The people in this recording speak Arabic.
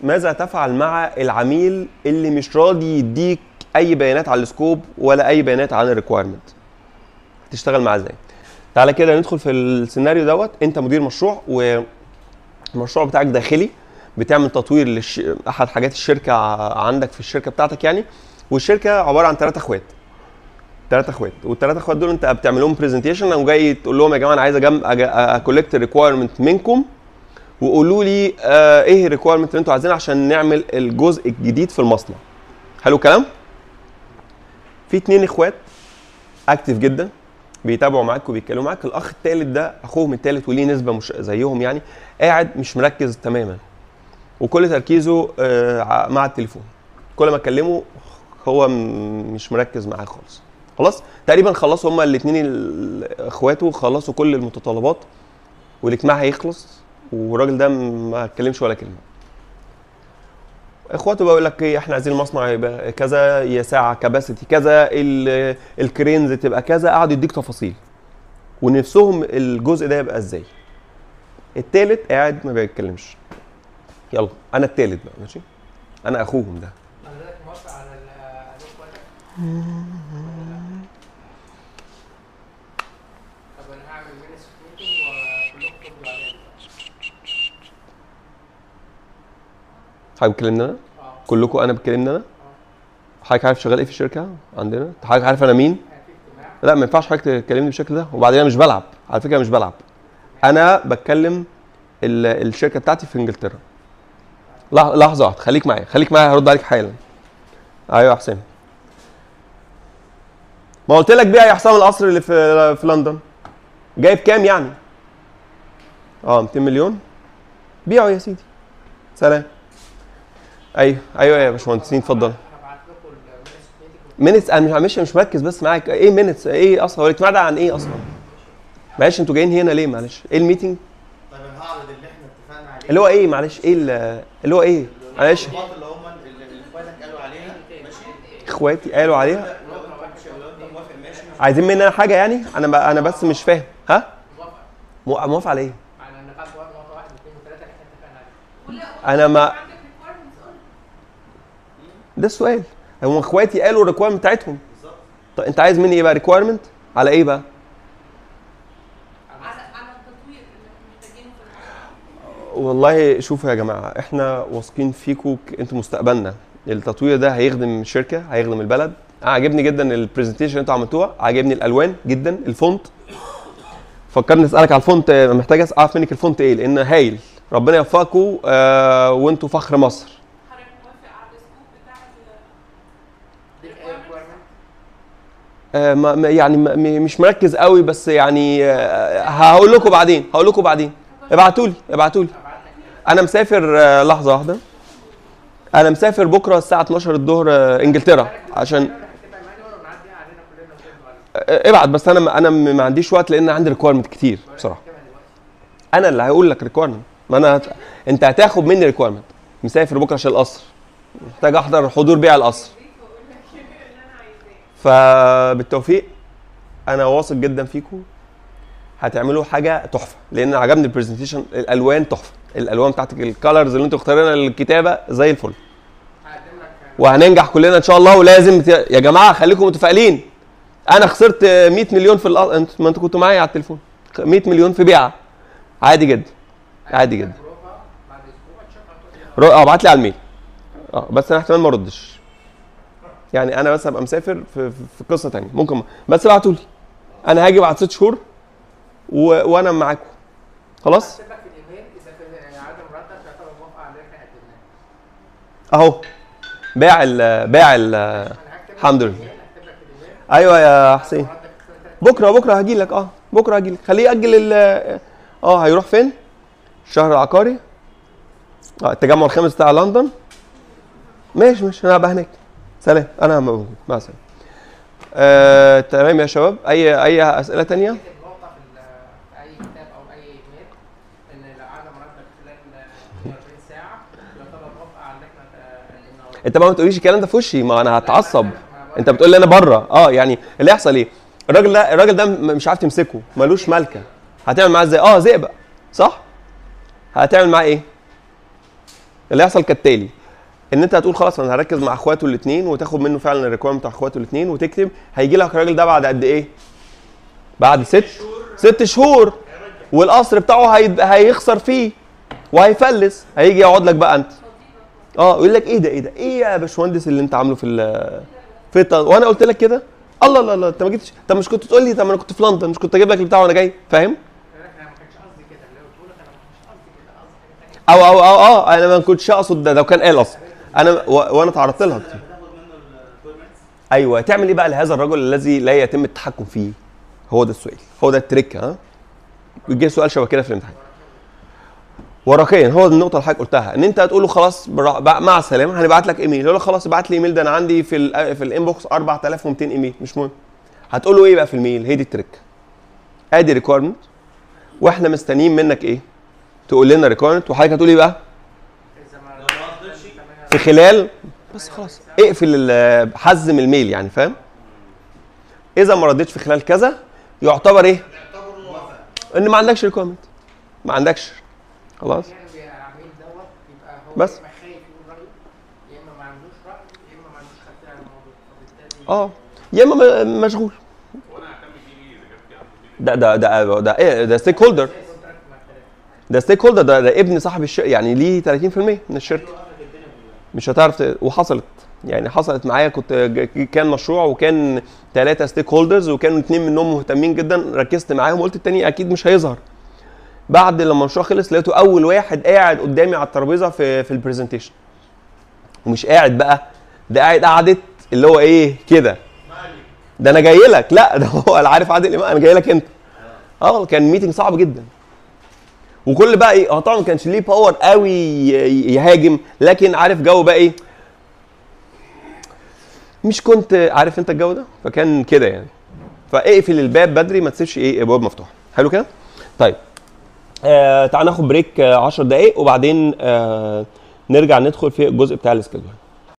ماذا تفعل مع العميل اللي مش راضي يديك اي بيانات على السكوب ولا اي بيانات عن الريكوايرمنت؟ هتشتغل معاه ازاي؟ تعالى كده ندخل في السيناريو دوت. انت مدير مشروع والمشروع بتاعك داخلي، بتعمل تطوير احد حاجات الشركه عندك في الشركه بتاعتك يعني، والشركه عباره عن 3 اخوات. والثلاثه اخوات دول انت بتعمل لهم برزنتيشن وجاي تقول لهم يا جماعه انا عايز اكولكت الريكوايرمنت منكم وقولوا لي ايه الريكوايرمنت اللي انتوا عايزينها عشان نعمل الجزء الجديد في المصنع. حلو الكلام؟ في 2 اخوات اكتف جدا بيتابعوا معاك وبيتكلموا معاك. الاخ الثالث ده اخوهم الثالث وليه نسبه مش زيهم يعني، قاعد مش مركز تماما وكل تركيزه مع التليفون. كل ما اكلمه هو مش مركز معاه خالص. خلاص تقريبا خلصوا هما الاثنين اخواته، خلصوا كل المتطلبات والاجتماع هيخلص والراجل ده ما اتكلمش ولا كلمه. اخواته بقول لك ايه، احنا عايزين المصنع يبقى كذا، يا ساعه كباسيتي كذا، الكرينز تبقى كذا، قعدوا يديك تفاصيل ونفسهم الجزء ده يبقى ازاي. التالت قاعد ما بيتكلمش. يلا انا التالت بقى، ماشي؟ انا اخوهم ده. حضرتك موافق على اخواتك؟ طب انا هعمل مينس ميتنج وكلكم تردوا عليا. حضرتك بتكلمني انا؟ كلكم انا بتكلمني انا؟ حضرتك عارف شغال ايه في الشركه عندنا؟ حضرتك عارف انا مين؟ لا ما ينفعش حضرتك تكلمني بالشكل ده. وبعدين انا مش بلعب على فكره، مش بلعب. انا بتكلم الشركه بتاعتي في انجلترا. لحظه واحده، خليك معايا هرد عليك حالا. ايوه يا حسام، ما قلت لك بيع يا حسام القصر اللي في لندن جايب كام يعني؟ 200 مليون. بيعوا يا سيدي. سلام. ايوه يا باشمهندسين اتفضل. هبعت لكم المينس مينتس انا مش مركز بس معاك. ايه مينتس؟ ايه اصلا؟ هو الاجتماع ده عن ايه اصلا؟ معلش انتوا جايين هنا ليه؟ معلش ايه الميتنج؟ طيب انا هعرض اللي احنا اتفقنا عليه. اللي هو ايه؟ معلش ايه اللي هو ايه؟ معلش اللي هم اللي اخواتك قالوا عليها، ماشي؟ اخواتي قالوا عليها؟ لو انت موافق ماشي. عايزين مني انا حاجه يعني؟ انا بس مش فاهم. ها؟ موافق على ايه؟ على النقاط نقطه 1 2 3 اللي احنا اتفقنا عليها. انا ما ده السؤال. هم اخواتي قالوا الريكوايرمنت بتاعتهم. بالظبط. طب انت عايز مني ايه بقى؟ ريكوايرمنت على ايه بقى؟ على التطوير اللي محتاجينه في والله شوفوا يا جماعه، احنا واثقين فيكم، انتوا مستقبلنا. التطوير ده هيخدم الشركه، هيخدم البلد. عاجبني جدا البرزنتيشن اللي انتوا عملتوها، عاجبني الالوان جدا، الفونت. فكرني اسالك على الفونت، محتاج اعرف منك الفونت ايه لان هايل. ربنا يوفقكم وانتوا فخر مصر. حضرتك موافق على السكوب بتاع يعني مش مركز قوي بس يعني هقول لكم بعدين. ابعتوا لي. انا مسافر لحظه واحده. انا مسافر بكره الساعه 12 الظهر انجلترا عشان ابعت. بس انا ما عنديش وقت لان عندي ريكويرمنت كتير بصراحه. انا اللي هقول لك ريكويرمنت، ما انا انت هتاخد مني ريكويرمنت. مسافر بكره عشان القصر، محتاج احضر حضور بيع القصر. فبالتوفيق، انا واثق جدا فيكم، هتعملوا حاجه تحفه لان عجبني البرزنتيشن. الالوان تحفه، الالوان بتاعتك، الكالرز اللي انتوا اختارينها للكتابه زي الفل، وهننجح كلنا ان شاء الله. ولازم يا جماعه خليكم متفائلين. انا خسرت 100 مليون في ما انتوا كنتوا معايا على التليفون. 100 مليون في بيعه عادي جدا. ابعت لي على الميل. بس انا احتمال ما اردش يعني. انا بس هبقى مسافر في قصه ثانيه ممكن، بس ابعتوا لي. انا هاجي بعد 6 شهور وانا معاكم. خلاص؟ هكتب لك في الايميل اذا كان عدم مرتب تعتبر موافقه على اللي احنا قدمناه. اهو باع الحمد لله. ايوه يا حسين، بكره هاجي لك. بكره هاجي لك. خليه ياجل هيروح فين؟ الشهر العقاري. التجمع الخامس بتاع لندن. ماشي انا هبقى هناك. سلام. انا موجود. مع السلامه. تمام يا شباب. اي اسئله ثانيه؟ نقطه في اي كتاب او اي ايميل ان لو عدم مرتب خلال 40 ساعه يعتبر موافقه على اللي احنا. انت بقى ما تقوليش الكلام ده في وشي، ما انا هتعصب. انت بتقول لي انا بره. يعني اللي يحصل ايه؟ الراجل ده مش عارف تمسكه، ملوش ملكه. هتعمل معاه ازاي؟ زئبق صح؟ هتعمل معاه ايه؟ اللي هيحصل كالتالي، ان انت هتقول خلاص انا هركز مع اخواته الاثنين وتاخد منه فعلا الريكويرمنت بتاع اخواته الاثنين وتكتب. هيجي لك الراجل ده بعد قد ايه؟ بعد 6 شهور، والقصر بتاعه هيخسر فيه وهيفلس. هيجي يقعد لك بقى انت يقول لك ايه ده ايه يا باشمهندس اللي انت عامله وانا قلت لك كده. الله الله الله، انت ما جبتش، طب مش كنت تقول لي؟ طب انا كنت في لندن، مش كنت اجيب لك البتاع وانا جاي؟ فاهم؟ انا ما كانش قصدي كده، اللي قلت لك انا ما كانش قصدي كده، قصدي حاجه ثانيه. انا ما كنتش اقصد ده، لو كان قال اصلا انا وانا تعرضت لها كتير. ايوه، تعمل ايه بقى لهذا الرجل الذي لا يتم التحكم فيه؟ هو ده السؤال، هو ده التريك. بيجي سؤال شبه كده في الامتحان ورقيا. هو دي النقطه اللي حضرتك قلتها، ان انت هتقول له خلاص مع السلامه، هنبعت لك ايميل. يقول لك خلاص ابعت لي ايميل، ده انا عندي في الانبوكس 4200 ايميل، مش مهم. هتقول له ايه بقى في الميل؟ هي دي التريك. ادي ريكويرمنت واحنا مستنيين منك ايه؟ تقول لنا ريكويرمنت، وحضرتك هتقول ايه بقى؟ في خلال بس خلاص اقفل حزم الميل يعني، فاهم؟ اذا ما ردتش في خلال كذا يعتبر ايه؟ ان ما عندكش ريكويرمنت، ما عندكش خلاص. العميل دوت يبقى هو بس. يا اما خايف يقول رايه، يا اما ما عندوش راي، يا اما ما عندوش خلفيه عن الموضوع، فبالتالي يا اما مشغول. ده ايه؟ ده ستيك هولدر، ده ستيك هولدر، ده ابن صاحب الشركه، يعني ليه 30% من الشركه. مش هتعرف وحصلت يعني، حصلت معايا. كان مشروع وكان 3 ستيك هولدرز وكانوا 2 منهم مهتمين جدا، ركزت معاهم وقلت التاني اكيد مش هيظهر. بعد لما المشروع خلص لقيته اول واحد قاعد قدامي على الترابيزه في البرزنتيشن، ومش قاعد بقى، ده قاعد قعدت اللي هو ايه كده، ده انا جاي لك. لا ده هو عارف عادل امام، انا جاي لك انت. كان ميتنج صعب جدا. وكل بقى ايه، طبعا ما كانش ليه باور قوي يهاجم، لكن عارف جو بقى ايه، مش كنت عارف انت الجو ده، فكان كده يعني. فاقفل الباب بدري، ما تسيبش ايه ابواب مفتوحه. حلو كده؟ طيب تعال ناخد بريك 10 دقائق وبعدين نرجع ندخل في الجزء بتاع السكيدول.